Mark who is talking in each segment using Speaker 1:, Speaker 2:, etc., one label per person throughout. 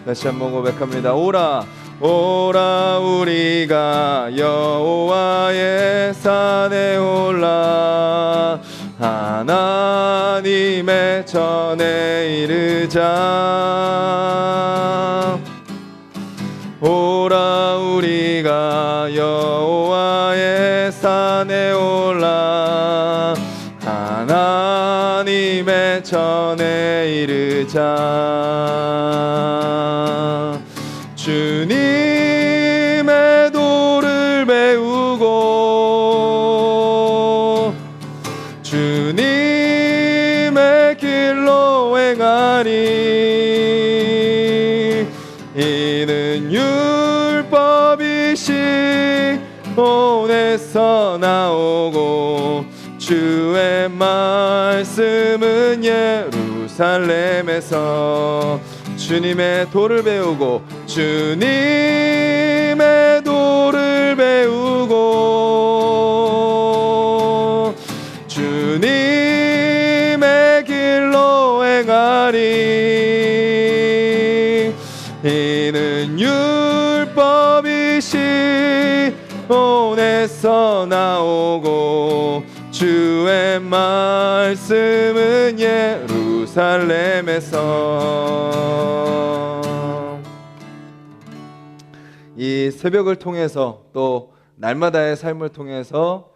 Speaker 1: 다시 한번 고백합니다. 오라 오라 우리가 여호와의 산에 올라 하나님의 전에 이르자. 오라 우리가 여호와의 산에 올라 하나님의 전에 이르자. 주님의 도를 배우고 주님의 길로 행하리. 이는 율법이 시온에서 나오고 주의 말씀은 예루살렘에서. 주님의 도를 배우고 주님의 도를 배우고 주님의 길로 행하리. 이는 율법이 시온에서 나오고 주의 말씀은 예루살렘에서. 이 새벽을 통해서 또 날마다의 삶을 통해서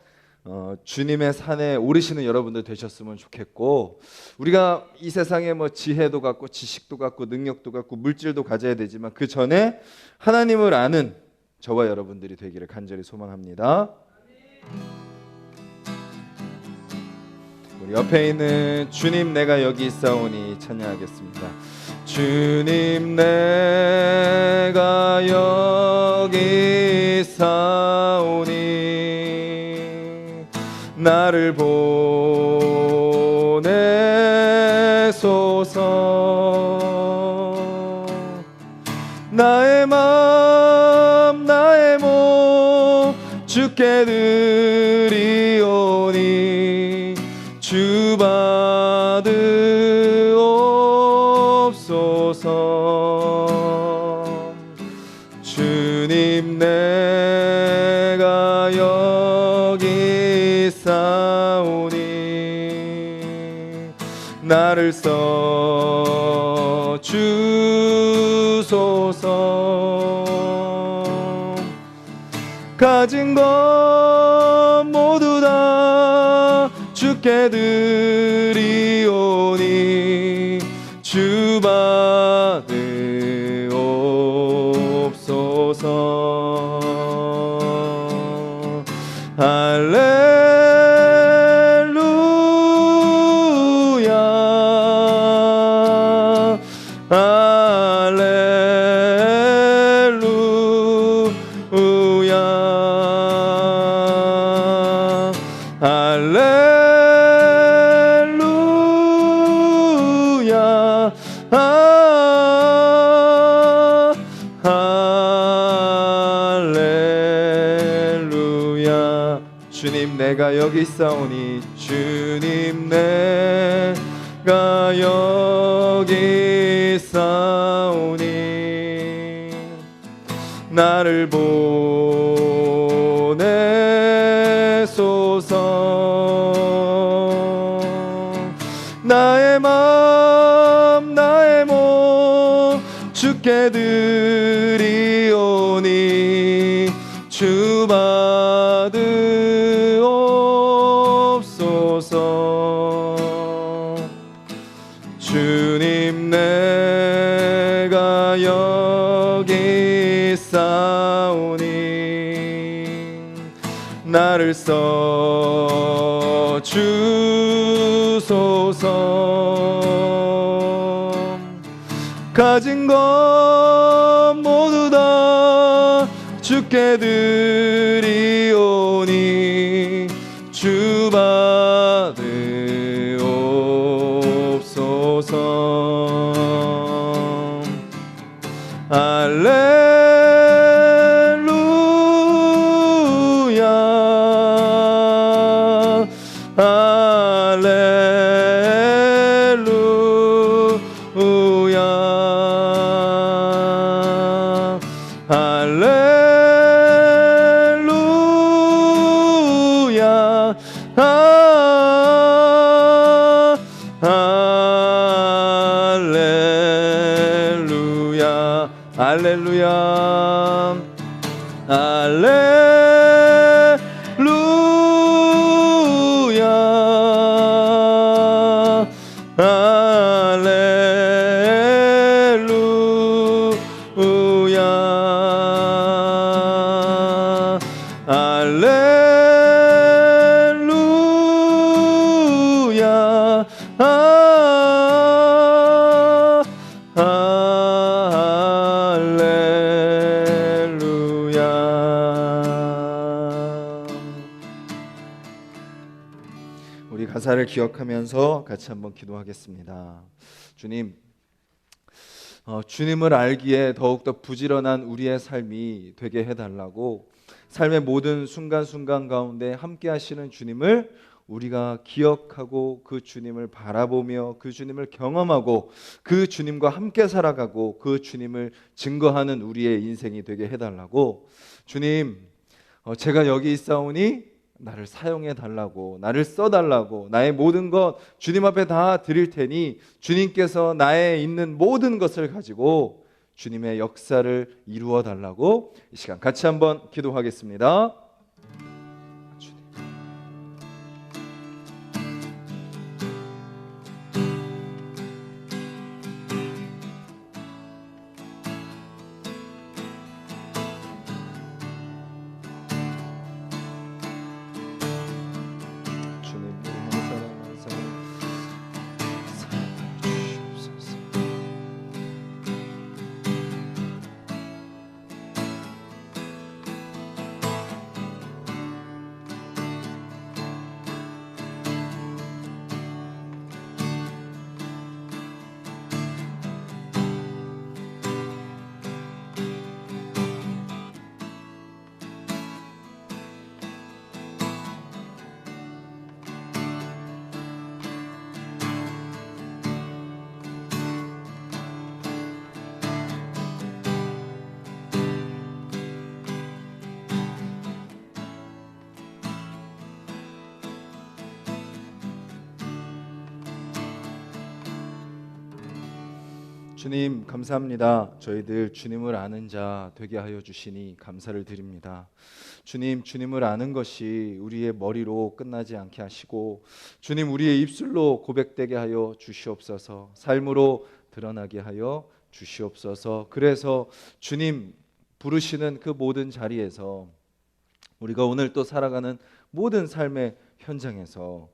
Speaker 1: 주님의 산에 오르시는 여러분들 되셨으면 좋겠고, 우리가 이 세상에 뭐 지혜도 갖고 지식도 갖고 능력도 갖고 물질도 가져야 되지만 그 전에 하나님을 아는 저와 여러분들이 되기를 간절히 소망합니다. 우리 옆에 있는 주님 내가 여기 있사오니 찬양하겠습니다. 주님 내가 여기 있사오니 나를 보내소서. 나의 맘 나의 몸 주께 드리오니 주 받으옵소서. 주님 내가 여기 있사오니 나를 써 주소서. 가진 것 모두 다 주께 드리오니 주 받으옵소서. 할렐루야 할렐루야 할렐루야 할렐루야. 주님 내가 여기 있사오니 주님 내가 여기 있사오니 나를 보내소서. 나의 맘 나의 몸 주께 드리오니 주 받으옵소서. 주님 내가 여기 있사오니 나를 써 주소서. 가진 것 모두 다 주께 드리오니 주 받으옵소서. 할렐루야 할렐루야 할렐루야 할렐루야 할렐루야 할렐루야 할렐루야. 우리 가사를 기억하면서 같이 한번 기도하겠습니다. 주님, 주님을 알기에 더욱더 부지런한 우리의 삶이 되게 해달라고, 삶의 모든 순간순간 가운데 함께 하시는 주님을 우리가 기억하고 그 주님을 바라보며 그 주님을 경험하고 그 주님과 함께 살아가고 그 주님을 증거하는 우리의 인생이 되게 해달라고, 주님, 제가 여기 있사오니 나를 사용해 달라고, 나를 써달라고, 나의 모든 것 주님 앞에 다 드릴 테니 주님께서 나에 있는 모든 것을 가지고 주님의 역사를 이루어 달라고 이 시간 같이 한번 기도하겠습니다. 주님 감사합니다. 저희들 주님을 아는 자 되게 하여 주시니 감사를 드립니다. 주님, 주님을 아는 것이 우리의 머리로 끝나지 않게 하시고 주님, 우리의 입술로 고백되게 하여 주시옵소서. 삶으로 드러나게 하여 주시옵소서. 그래서 주님 부르시는 그 모든 자리에서 우리가 오늘 또 살아가는 모든 삶의 현장에서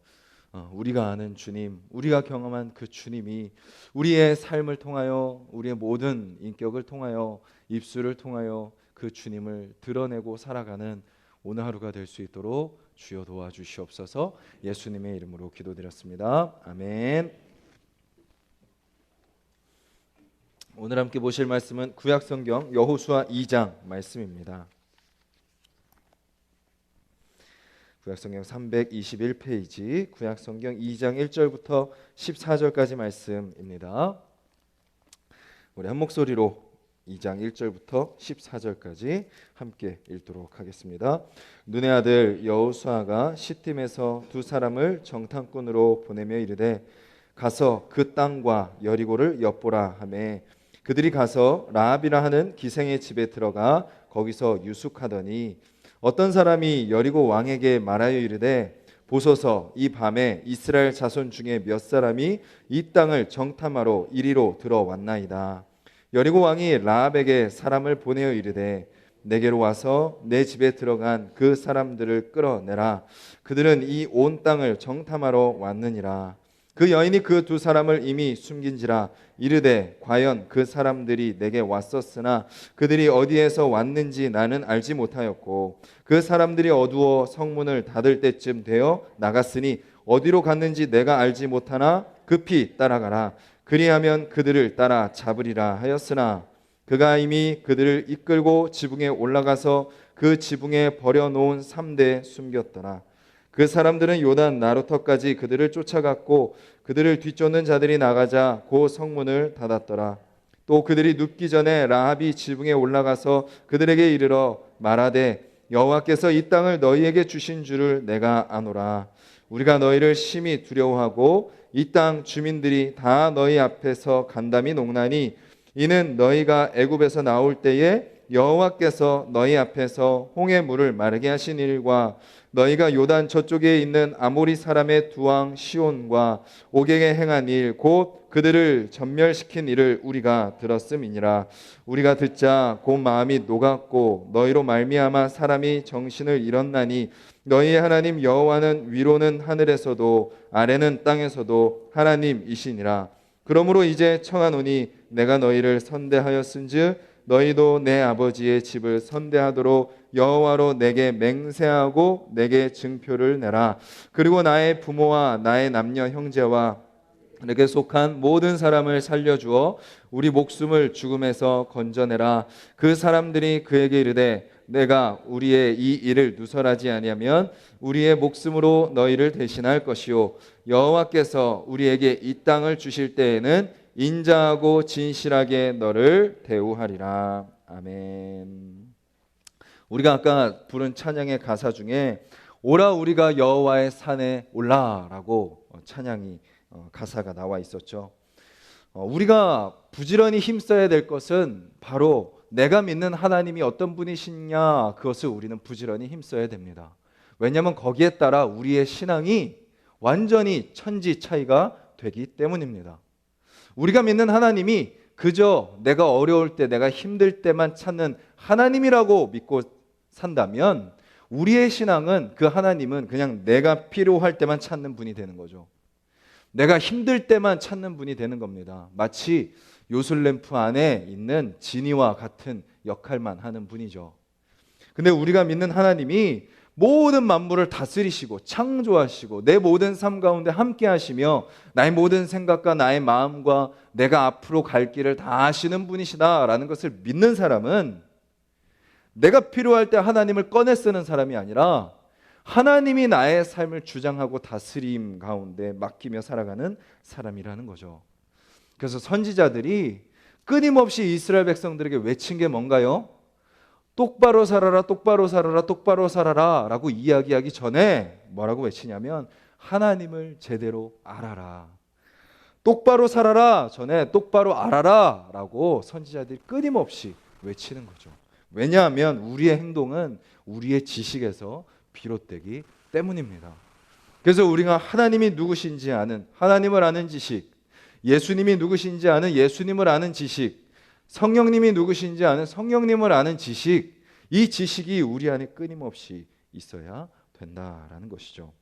Speaker 1: 우리가 아는 주님, 우리가 경험한 그 주님이 우리의 삶을 통하여, 우리의 모든 인격을 통하여, 입술을 통하여 그 주님을 드러내고 살아가는 오늘 하루가 될 수 있도록 주여 도와주시옵소서. 예수님의 이름으로 기도드렸습니다. 아멘. 오늘 함께 보실 말씀은 구약성경 여호수아 2장 말씀입니다. 구약성경 321페이지 구약성경 2장 1절부터 14절까지 말씀입니다. 우리 한 목소리로 2장 1절부터 14절까지 함께 읽도록 하겠습니다. 눈의 아들 여호수아가 시팀에서 두 사람을 정탐꾼으로 보내며 이르되 가서 그 땅과 여리고를 엿보라 하매 그들이 가서 라합이라 하는 기생의 집에 들어가 거기서 유숙하더니 어떤 사람이 여리고 왕에게 말하여 이르되 보소서 이 밤에 이스라엘 자손 중에 몇 사람이 이 땅을 정탐하러 이리로 들어왔나이다. 여리고 왕이 라합에게 사람을 보내어 이르되 내게로 와서 내 집에 들어간 그 사람들을 끌어내라. 그들은 이 온 땅을 정탐하러 왔느니라. 그 여인이 그 두 사람을 이미 숨긴지라. 이르되 과연 그 사람들이 내게 왔었으나 그들이 어디에서 왔는지 나는 알지 못하였고 그 사람들이 어두워 성문을 닫을 때쯤 되어 나갔으니 어디로 갔는지 내가 알지 못하나 급히 따라가라. 그리하면 그들을 따라 잡으리라 하였으나 그가 이미 그들을 이끌고 지붕에 올라가서 그 지붕에 버려놓은 삼대에 숨겼더라. 그 사람들은 요단 나루터까지 그들을 쫓아갔고 그들을 뒤쫓는 자들이 나가자 그 성문을 닫았더라. 또 그들이 눕기 전에 라합이 지붕에 올라가서 그들에게 이르러 말하되 여호와께서 이 땅을 너희에게 주신 줄을 내가 아노라. 우리가 너희를 심히 두려워하고 이 땅 주민들이 다 너희 앞에서 간담이 농나니 이는 너희가 애굽에서 나올 때에 여호와께서 너희 앞에서 홍해 물을 마르게 하신 일과 너희가 요단 저쪽에 있는 아모리 사람의 두 왕 시온과 옥에게 행한 일 곧 그들을 전멸시킨 일을 우리가 들었음이니라. 우리가 듣자 곧 마음이 녹았고 너희로 말미암아 사람이 정신을 잃었나니 너희의 하나님 여호와는 위로는 하늘에서도 아래는 땅에서도 하나님이시니라. 그러므로 이제 청하노니 내가 너희를 선대하였은즉 너희도 내 아버지의 집을 선대하도록 여호와로 내게 맹세하고 내게 증표를 내라. 그리고 나의 부모와 나의 남녀 형제와 내게 속한 모든 사람을 살려주어 우리 목숨을 죽음에서 건져내라. 그 사람들이 그에게 이르되 내가 우리의 이 일을 누설하지 아니하면 우리의 목숨으로 너희를 대신할 것이요 여호와께서 우리에게 이 땅을 주실 때에는 인자하고 진실하게 너를 대우하리라. 아멘. 우리가 아까 부른 찬양의 가사 중에 오라 우리가 여호와의 산에 올라라고 찬양이 가사가 나와 있었죠. 우리가 부지런히 힘써야 될 것은 바로 내가 믿는 하나님이 어떤 분이시냐, 그것을 우리는 부지런히 힘써야 됩니다. 왜냐하면 거기에 따라 우리의 신앙이 완전히 천지 차이가 되기 때문입니다. 우리가 믿는 하나님이 그저 내가 어려울 때, 내가 힘들 때만 찾는 하나님이라고 믿고 산다면 우리의 신앙은 그 하나님은 그냥 내가 필요할 때만 찾는 분이 되는 거죠. 내가 힘들 때만 찾는 분이 되는 겁니다. 마치 요술램프 안에 있는 지니와 같은 역할만 하는 분이죠. 근데 우리가 믿는 하나님이 모든 만물을 다스리시고 창조하시고 내 모든 삶 가운데 함께 하시며 나의 모든 생각과 나의 마음과 내가 앞으로 갈 길을 다 아시는 분이시다라는 것을 믿는 사람은 내가 필요할 때 하나님을 꺼내 쓰는 사람이 아니라 하나님이 나의 삶을 주장하고 다스림 가운데 맡기며 살아가는 사람이라는 거죠. 그래서 선지자들이 끊임없이 이스라엘 백성들에게 외친 게 뭔가요? 똑바로 살아라, 똑바로 살아라, 똑바로 살아라 라고 이야기하기 전에 뭐라고 외치냐면 하나님을 제대로 알아라. 똑바로 살아라 전에 똑바로 알아라 라고 선지자들이 끊임없이 외치는 거죠. 왜냐하면 우리의 행동은 우리의 지식에서 비롯되기 때문입니다. 그래서 우리가 하나님이 누구신지 아는 하나님을 아는 지식, 예수님이 누구신지 아는 예수님을 아는 지식, 성령님이 누구신지 아는 성령님을 아는 지식, 이 지식이 우리 안에 끊임없이 있어야 된다라는 것이죠.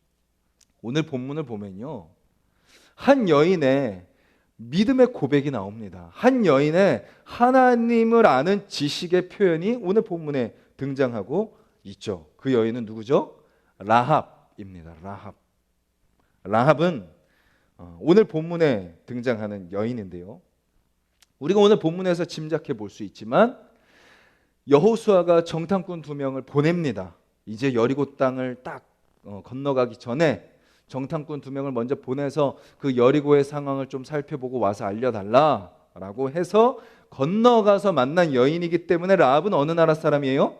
Speaker 1: 오늘 본문을 보면요, 한 여인의 믿음의 고백이 나옵니다. 한 여인의 하나님을 아는 지식의 표현이 오늘 본문에 등장하고 있죠. 그 여인은 누구죠? 라합입니다. 라합은 오늘 본문에 등장하는 여인인데요, 우리가 오늘 본문에서 짐작해 볼 수 있지만 여호수아가 정탐꾼 2명을 보냅니다. 이제 여리고 땅을 딱 건너가기 전에 정탐꾼 2명을 먼저 보내서 그 여리고의 상황을 좀 살펴보고 와서 알려달라라고 해서 건너가서 만난 여인이기 때문에 라합은 어느 나라 사람이에요?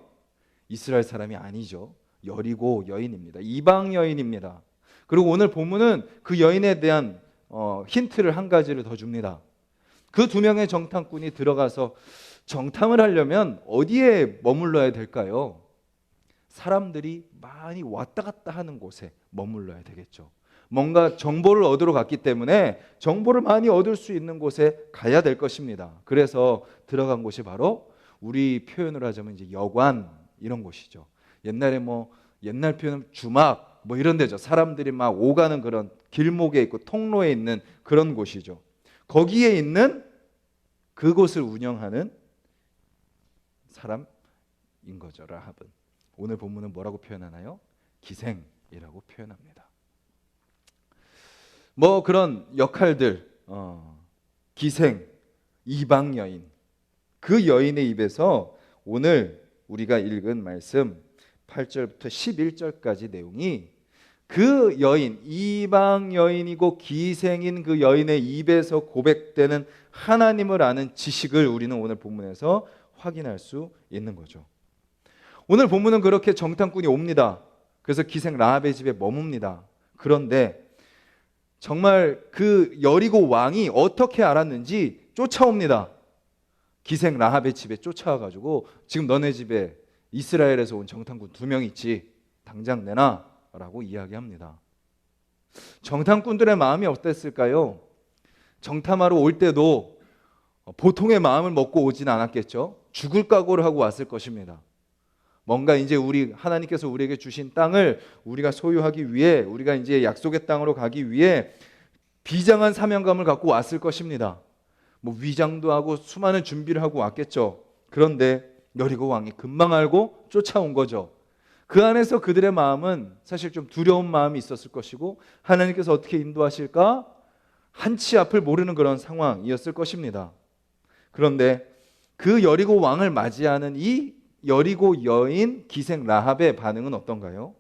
Speaker 1: 이스라엘 사람이 아니죠. 여리고 여인입니다. 이방 여인입니다. 그리고 오늘 본문은 그 여인에 대한 힌트를 한 가지를 더 줍니다. 그 2명의 정탐꾼이 들어가서 정탐을 하려면 어디에 머물러야 될까요? 사람들이 많이 왔다 갔다 하는 곳에 머물러야 되겠죠. 뭔가 정보를 얻으러 갔기 때문에 정보를 많이 얻을 수 있는 곳에 가야 될 것입니다. 그래서 들어간 곳이 바로 우리 표현으로 하자면 이제 여관 이런 곳이죠. 옛날에 옛날 표현은 주막 이런 데죠. 사람들이 막 오가는 그런 길목에 있고 통로에 있는 그런 곳이죠. 거기에 있는 그곳을 운영하는 사람인 거죠. 라합은. 오늘 본문은 뭐라고 표현하나요? 기생이라고 표현합니다. 그런 역할들, 기생, 이방 여인, 그 여인의 입에서 오늘 우리가 읽은 말씀 8절부터 11절까지 내용이 그 여인, 이방 여인이고 기생인 그 여인의 입에서 고백되는 하나님을 아는 지식을 우리는 오늘 본문에서 확인할 수 있는 거죠. 오늘 본문은 그렇게 정탐꾼이 옵니다. 그래서 기생 라합의 집에 머뭅니다. 그런데 정말 그 여리고 왕이 어떻게 알았는지 쫓아옵니다. 기생 라합의 집에 쫓아와가지고 지금 너네 집에 이스라엘에서 온 정탐꾼 2명 있지, 당장 내놔 라고 이야기합니다. 정탐꾼들의 마음이 어땠을까요? 정탐하러 올 때도 보통의 마음을 먹고 오진 않았겠죠. 죽을 각오를 하고 왔을 것입니다. 뭔가 이제 하나님께서 우리에게 주신 땅을 우리가 소유하기 위해, 우리가 이제 약속의 땅으로 가기 위해 비장한 사명감을 갖고 왔을 것입니다. 뭐 위장도 하고 수많은 준비를 하고 왔겠죠. 그런데 여리고 왕이 금방 알고 쫓아온 거죠. 그 안에서 그들의 마음은 사실 좀 두려운 마음이 있었을 것이고, 하나님께서 어떻게 인도하실까 한치 앞을 모르는 그런 상황이었을 것입니다. 그런데 그 여리고 왕을 맞이하는 이 여리고 여인 기생 라합의 반응은 어떤가요?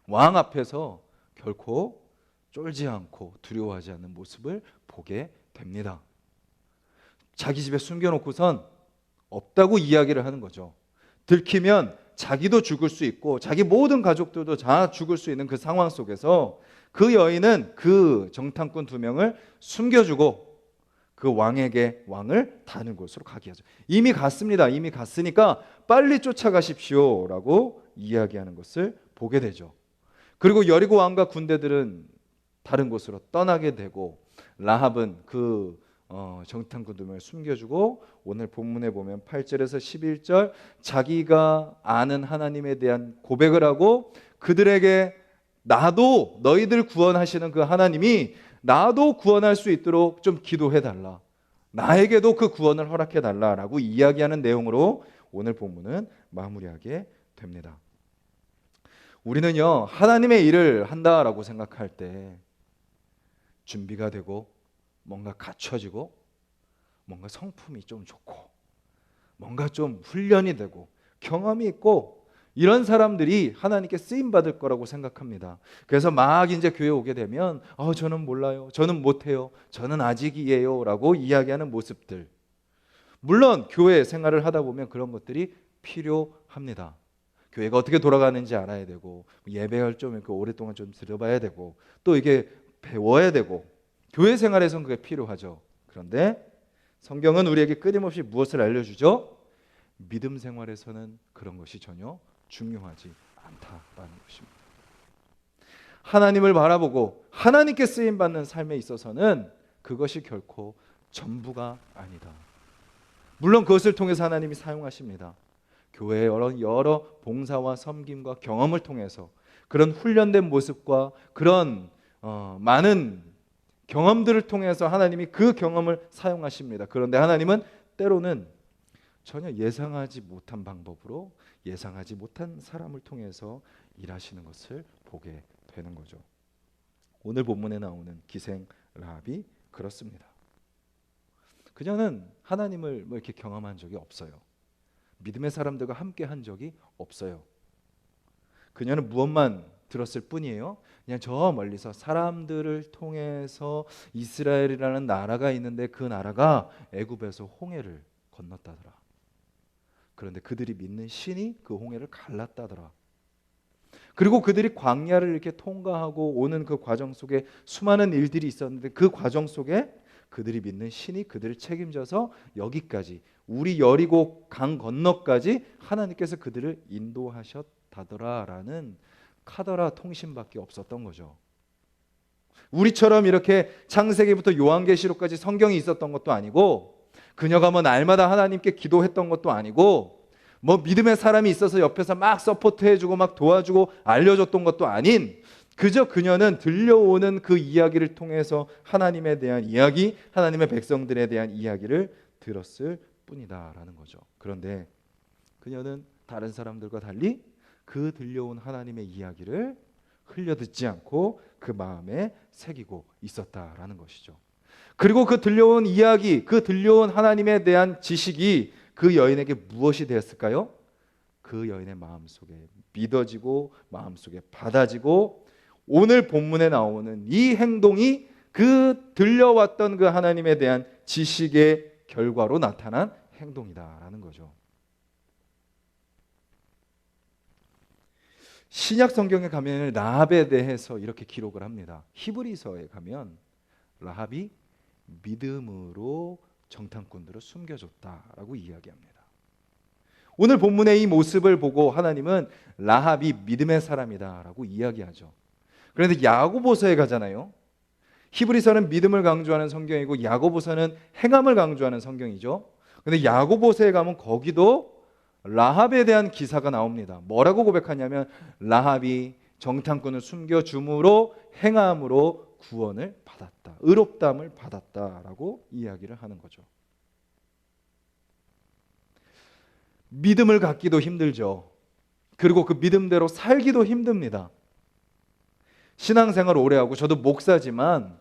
Speaker 1: 왕 앞에서 결코 쫄지 않고 두려워하지 않는 모습을 보게 됩니다. 자기 집에 숨겨놓고선 없다고 이야기를 하는 거죠. 들키면 자기도 죽을 수 있고 자기 모든 가족들도 다 죽을 수 있는 그 상황 속에서 그 여인은 그 정탐꾼 2명을 숨겨주고 그 왕을 다른 곳으로 가게 하죠. 이미 갔습니다. 이미 갔으니까 빨리 쫓아가십시오 라고 이야기하는 것을 보게 되죠. 그리고 여리고 왕과 군대들은 다른 곳으로 떠나게 되고, 라합은 그 정탐꾼 2명을 숨겨주고, 오늘 본문에 보면 8절에서 11절 자기가 아는 하나님에 대한 고백을 하고, 그들에게 나도 너희들 구원하시는 그 하나님이 나도 구원할 수 있도록 좀 기도해달라, 나에게도 그 구원을 허락해달라라고 이야기하는 내용으로 오늘 본문은 마무리하게 됩니다. 우리는요, 하나님의 일을 한다라고 생각할 때 준비가 되고 뭔가 갖춰지고 뭔가 성품이 좀 좋고 뭔가 좀 훈련이 되고 경험이 있고 이런 사람들이 하나님께 쓰임 받을 거라고 생각합니다. 그래서 막 이제 교회 오게 되면 저는 몰라요, 저는 못해요, 저는 아직이에요 라고 이야기하는 모습들, 물론 교회 생활을 하다 보면 그런 것들이 필요합니다. 교회가 어떻게 돌아가는지 알아야 되고, 예배를 좀 이렇게 오랫동안 좀 들어봐야 되고, 또 이게 배워야 되고, 교회 생활에서는 그게 필요하죠. 그런데 성경은 우리에게 끊임없이 무엇을 알려주죠? 믿음 생활에서는 그런 것이 전혀 중요하지 않다라는 것입니다. 하나님을 바라보고 하나님께 쓰임받는 삶에 있어서는 그것이 결코 전부가 아니다. 물론 그것을 통해서 하나님이 사용하십니다. 교회의 여러 봉사와 섬김과 경험을 통해서 그런 훈련된 모습과 그런 많은 경험들을 통해서 하나님이 그 경험을 사용하십니다. 그런데 하나님은 때로는 전혀 예상하지 못한 방법으로 예상하지 못한 사람을 통해서 일하시는 것을 보게 되는 거죠. 오늘 본문에 나오는 기생 라합이 그렇습니다. 그녀는 하나님을 뭐 이렇게 경험한 적이 없어요. 믿음의 사람들과 함께 한 적이 없어요. 그녀는 무엇만 들었을 뿐이에요. 그냥 저 멀리서 사람들을 통해서 이스라엘이라는 나라가 있는데 그 나라가 애굽에서 홍해를 건넜다더라. 그런데 그들이 믿는 신이 그 홍해를 갈랐다더라. 그리고 그들이 광야를 이렇게 통과하고 오는 그 과정 속에 수많은 일들이 있었는데 그 과정 속에 그들이 믿는 신이 그들을 책임져서 여기까지 우리 여리고 강 건너까지 하나님께서 그들을 인도하셨다더라라는 카더라 통신밖에 없었던 거죠. 우리처럼 이렇게 창세기부터 요한계시록까지 성경이 있었던 것도 아니고, 그녀가 뭐 날마다 하나님께 기도했던 것도 아니고, 뭐 믿음의 사람이 있어서 옆에서 막 서포트해주고 막 도와주고 알려줬던 것도 아닌, 그저 그녀는 들려오는 그 이야기를 통해서 하나님에 대한 이야기, 하나님의 백성들에 대한 이야기를 들었을 뿐이다라는 거죠. 그런데 그녀는 다른 사람들과 달리 그 들려온 하나님의 이야기를 흘려듣지 않고 그 마음에 새기고 있었다라는 것이죠. 그리고 그 들려온 이야기, 그 들려온 하나님에 대한 지식이 그 여인에게 무엇이 되었을까요? 그 여인의 마음속에 믿어지고 마음속에 받아지고, 오늘 본문에 나오는 이 행동이 그 들려왔던 그 하나님에 대한 지식의 결과로 나타난 행동이다라는 거죠. 신약 성경에 가면 라합에 대해서 이렇게 기록을 합니다. 히브리서에 가면 라합이 믿음으로 정탐꾼들을 숨겨줬다라고 이야기합니다. 오늘 본문의 이 모습을 보고 하나님은 라합이 믿음의 사람이다라고 이야기하죠. 그런데 야고보서에 가잖아요. 히브리서는 믿음을 강조하는 성경이고 야고보서는 행함을 강조하는 성경이죠. 그런데 야고보서에 가면 거기도 라합에 대한 기사가 나옵니다. 뭐라고 고백하냐면 라합이 정탐꾼을 숨겨줌으로 행함으로 구원을 받았다. 의롭다함을 받았다라고 이야기를 하는 거죠. 믿음을 갖기도 힘들죠. 그리고 그 믿음대로 살기도 힘듭니다. 신앙생활 오래 하고 저도 목사지만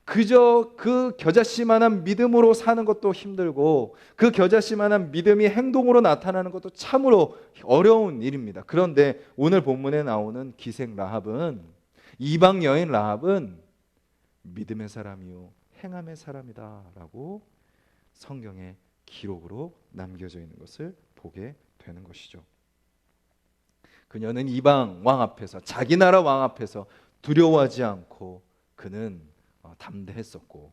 Speaker 1: 그저 그 겨자씨만한 믿음으로 사는 것도 힘들고 그 겨자씨만한 믿음이 행동으로 나타나는 것도 참으로 어려운 일입니다. 그런데 오늘 본문에 나오는 기생 라합은, 이방 여인 라합은 믿음의 사람이요 행함의 사람이다라고 성경의 기록으로 남겨져 있는 것을 보게 되는 것이죠. 그녀는 이방 왕 앞에서, 자기 나라 왕 앞에서 두려워하지 않고 그는 담대했었고,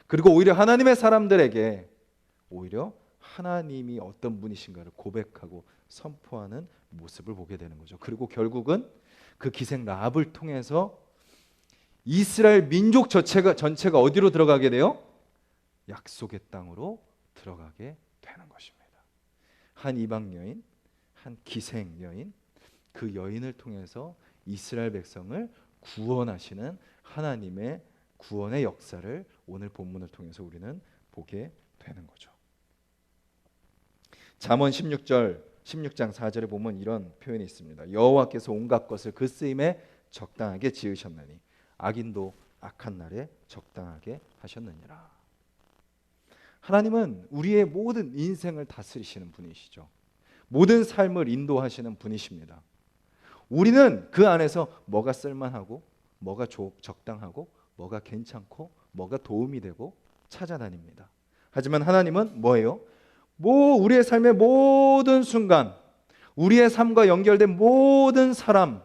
Speaker 1: 그리고 오히려 하나님의 사람들에게 오히려 하나님이 어떤 분이신가를 고백하고 선포하는 모습을 보게 되는 거죠. 그리고 결국은 그 기생 라합을 통해서 이스라엘 민족 전체가 어디로 들어가게 돼요? 약속의 땅으로 들어가게 되는 것입니다. 한 이방 여인, 한 기생 여인, 그 여인을 통해서 이스라엘 백성을 구원하시는 하나님의 구원의 역사를 오늘 본문을 통해서 우리는 보게 되는 거죠. 잠언 16장 4절에 보면 이런 표현이 있습니다. 여호와께서 온갖 것을 그 쓰임에 적당하게 지으셨나니 악인도 악한 날에 적당하게 하셨느니라. 하나님은 우리의 모든 인생을 다스리시는 분이시죠. 모든 삶을 인도하시는 분이십니다. 우리는 그 안에서 뭐가 쓸만하고 뭐가 적당하고 뭐가 괜찮고 뭐가 도움이 되고 찾아다닙니다. 하지만 하나님은 뭐예요? 우리의 삶의 모든 순간, 우리의 삶과 연결된 모든 사람,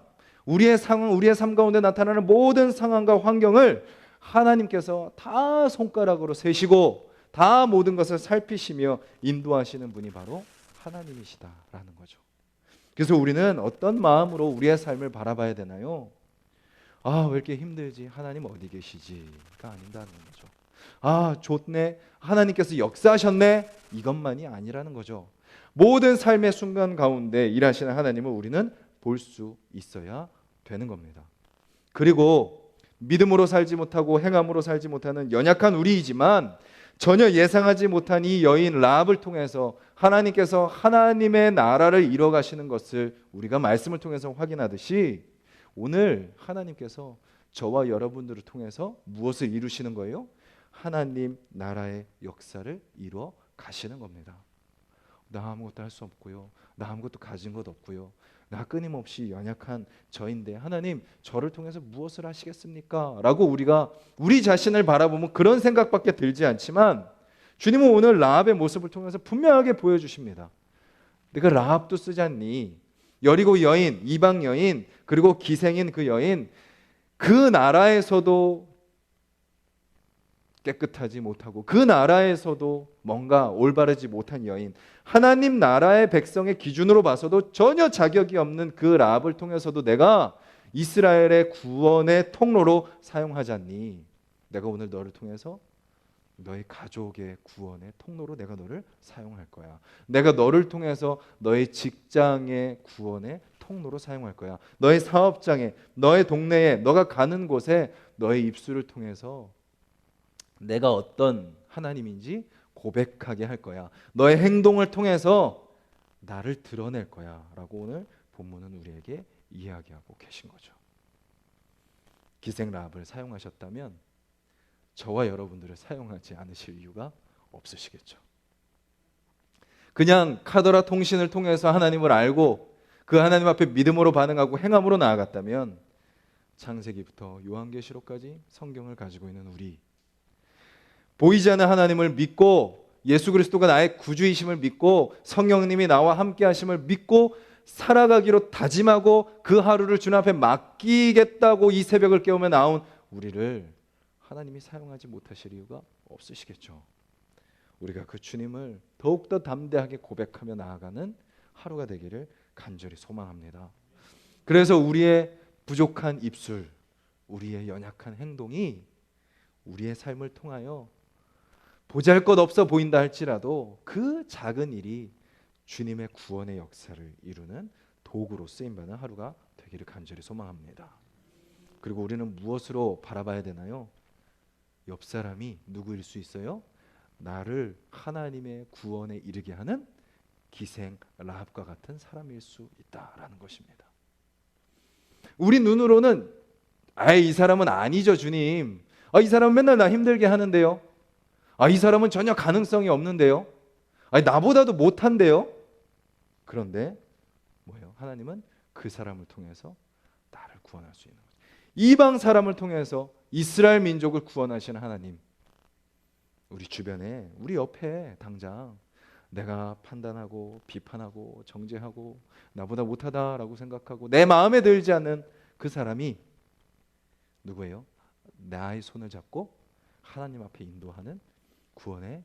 Speaker 1: 우리의 상황, 우리의 삶 가운데 나타나는 모든 상황과 환경을 하나님께서 다 손가락으로 세시고 다 모든 것을 살피시며 인도하시는 분이 바로 하나님이시다라는 거죠. 그래서 우리는 어떤 마음으로 우리의 삶을 바라봐야 되나요? 왜 이렇게 힘들지? 하나님 어디 계시지?가 아닌다는 거죠. 좋네. 하나님께서 역사하셨네. 이것만이 아니라는 거죠. 모든 삶의 순간 가운데 일하시는 하나님을 우리는 볼 수 있어야 되는 겁니다. 그리고 믿음으로 살지 못하고 행함으로 살지 못하는 연약한 우리이지만 전혀 예상하지 못한 이 여인 라합을 통해서 하나님께서 하나님의 나라를 이뤄가시는 것을 우리가 말씀을 통해서 확인하듯이 오늘 하나님께서 저와 여러분들을 통해서 무엇을 이루시는 거예요? 하나님 나라의 역사를 이루어 가시는 겁니다. 나 아무것도 할 수 없고요. 나 아무것도 가진 것 없고요. 나 끊임없이 연약한 저인데 하나님 저를 통해서 무엇을 하시겠습니까? 라고 우리가 우리 자신을 바라보면 그런 생각밖에 들지 않지만 주님은 오늘 라합의 모습을 통해서 분명하게 보여주십니다. 내가 라합도 쓰지 않니? 여리고 여인, 이방 여인, 그리고 기생인 그 여인, 그 나라에서도 깨끗하지 못하고 그 나라에서도 뭔가 올바르지 못한 여인, 하나님 나라의 백성의 기준으로 봐서도 전혀 자격이 없는 그 라합을 통해서도 내가 이스라엘의 구원의 통로로 사용하지 않니? 내가 오늘 너를 통해서 너의 가족의 구원의 통로로 내가 너를 사용할 거야. 내가 너를 통해서 너의 직장의 구원의 통로로 사용할 거야. 너의 사업장에, 너의 동네에, 너가 가는 곳에 너의 입술을 통해서 내가 어떤 하나님인지 고백하게 할 거야. 너의 행동을 통해서 나를 드러낼 거야 라고 오늘 본문은 우리에게 이야기하고 계신 거죠. 기생 라합을 사용하셨다면 저와 여러분들을 사용하지 않으실 이유가 없으시겠죠. 그냥 카더라 통신을 통해서 하나님을 알고 그 하나님 앞에 믿음으로 반응하고 행함으로 나아갔다면 창세기부터 요한계시록까지 성경을 가지고 있는 우리, 보이지 않는 하나님을 믿고 예수 그리스도가 나의 구주이심을 믿고 성령님이 나와 함께 하심을 믿고 살아가기로 다짐하고 그 하루를 주님 앞에 맡기겠다고 이 새벽을 깨우며 나온 우리를 하나님이 사용하지 못하실 이유가 없으시겠죠. 우리가 그 주님을 더욱더 담대하게 고백하며 나아가는 하루가 되기를 간절히 소망합니다. 그래서 우리의 부족한 입술, 우리의 연약한 행동이 우리의 삶을 통하여 보잘것없어 보인다 할지라도 그 작은 일이 주님의 구원의 역사를 이루는 도구로 쓰임받는 하루가 되기를 간절히 소망합니다. 그리고 우리는 무엇으로 바라봐야 되나요? 옆 사람이 누구일 수 있어요? 나를 하나님의 구원에 이르게 하는 기생 라합과 같은 사람일 수 있다라는 것입니다. 우리 눈으로는 이 사람은 아니죠 주님. 이 사람은 맨날 나 힘들게 하는데요. 이 사람은 전혀 가능성이 없는데요. 나보다도 못한데요. 그런데 뭐예요? 하나님은 그 사람을 통해서 나를 구원할 수 있는 거죠. 이방 사람을 통해서 이스라엘 민족을 구원하시는 하나님, 우리 주변에, 우리 옆에 당장 내가 판단하고 비판하고 정죄하고 나보다 못하다라고 생각하고 내 마음에 들지 않는 그 사람이 누구예요? 나의 손을 잡고 하나님 앞에 인도하는 구원의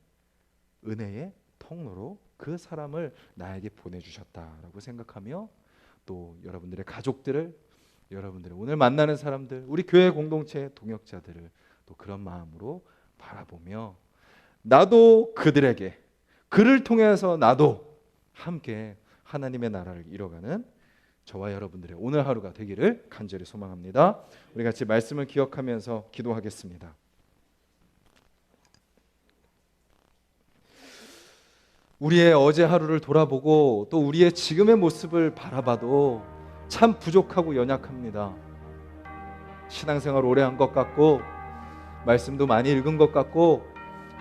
Speaker 1: 은혜의 통로로 그 사람을 나에게 보내주셨다라고 생각하며, 또 여러분들의 가족들을, 여러분들의 오늘 만나는 사람들, 우리 교회 공동체 동역자들을 또 그런 마음으로 바라보며 나도 그들에게, 그를 통해서 나도 함께 하나님의 나라를 이뤄가는 저와 여러분들의 오늘 하루가 되기를 간절히 소망합니다. 우리 같이 말씀을 기억하면서 기도하겠습니다. 우리의 어제 하루를 돌아보고 또 우리의 지금의 모습을 바라봐도 참 부족하고 연약합니다. 신앙생활 오래 한 것 같고 말씀도 많이 읽은 것 같고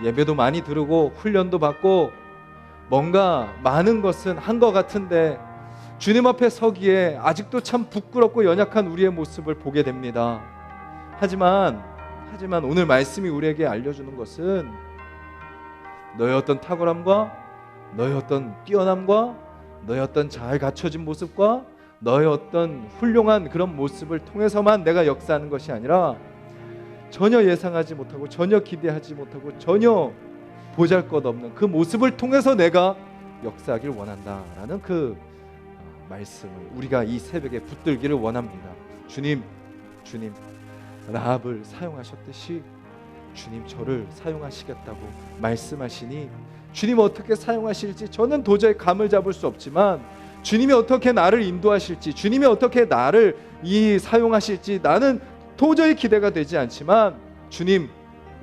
Speaker 1: 예배도 많이 들으고 훈련도 받고 뭔가 많은 것은 한 것 같은데 주님 앞에 서기에 아직도 참 부끄럽고 연약한 우리의 모습을 보게 됩니다. 하지만 오늘 말씀이 우리에게 알려주는 것은 너의 어떤 탁월함과 너의 어떤 뛰어남과 너의 어떤 잘 갖춰진 모습과 너의 어떤 훌륭한 그런 모습을 통해서만 내가 역사하는 것이 아니라 전혀 예상하지 못하고 전혀 기대하지 못하고 전혀 보잘것없는 그 모습을 통해서 내가 역사하길 원한다라는 그 말씀을 우리가 이 새벽에 붙들기를 원합니다. 주님 라합을 사용하셨듯이 주님 저를 사용하시겠다고 말씀하시니 주님 어떻게 사용하실지 저는 도저히 감을 잡을 수 없지만 주님이 어떻게 나를 인도하실지, 주님이 어떻게 나를 사용하실지 나는 도저히 기대가 되지 않지만 주님,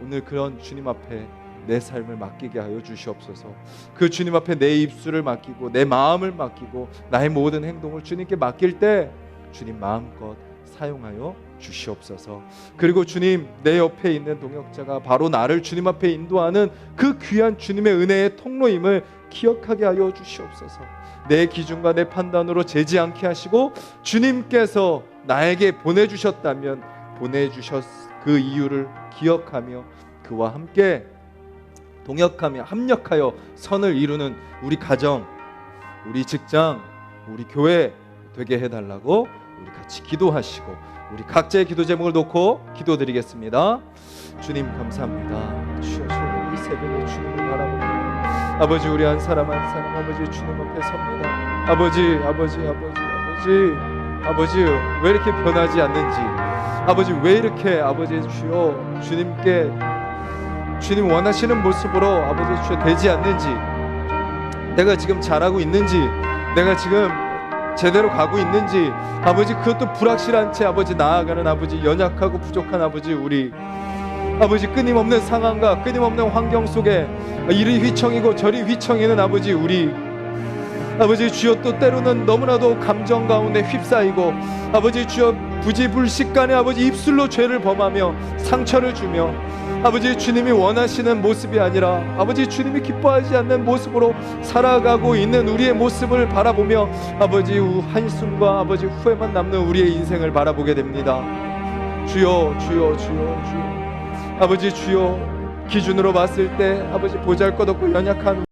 Speaker 1: 오늘 그런 주님 앞에 내 삶을 맡기게 하여 주시옵소서. 그 주님 앞에 내 입술을 맡기고 내 마음을 맡기고 나의 모든 행동을 주님께 맡길 때 주님 마음껏 사용하여 주시옵소서. 그리고 주님, 내 옆에 있는 동역자가 바로 나를 주님 앞에 인도하는 그 귀한 주님의 은혜의 통로임을 기억하게 하여 주시옵소서. 내 기준과 내 판단으로 재지 않게 하시고 주님께서 나에게 보내주셨다면 보내주셨 그 이유를 기억하며 그와 함께 동역하며 합력하여 선을 이루는 우리 가정, 우리 직장, 우리 교회 되게 해달라고 우리 같이 기도하시고 우리 각자의 기도 제목을 놓고 기도드리겠습니다. 주님 감사합니다. 주여 이 새벽에 주님을 바라봅니다. 아버지, 우리 한 사람 한 사람 아버지 주님 앞에 섭니다. 아버지 왜 이렇게 변하지 않는지, 아버지 왜 이렇게 아버지 주여 주님께 주님 원하시는 모습으로 아버지 주여 되지 않는지, 내가 지금 잘하고 있는지, 내가 지금 제대로 가고 있는지 아버지 그것도 불확실한 채 아버지 나아가는 아버지 연약하고 부족한 아버지 우리 아버지 끊임없는 상황과 끊임없는 환경 속에 이리 휘청이고 저리 휘청이는 아버지 우리 아버지 주여 또 때로는 너무나도 감정 가운데 휩싸이고 아버지 주여 부지불식간에 아버지 입술로 죄를 범하며 상처를 주며 아버지 주님이 원하시는 모습이 아니라 아버지 주님이 기뻐하지 않는 모습으로 살아가고 있는 우리의 모습을 바라보며 아버지 한숨과 아버지 후회만 남는 우리의 인생을 바라보게 됩니다. 주여 아버지 주여 기준으로 봤을 때 아버지 보잘것없고 연약한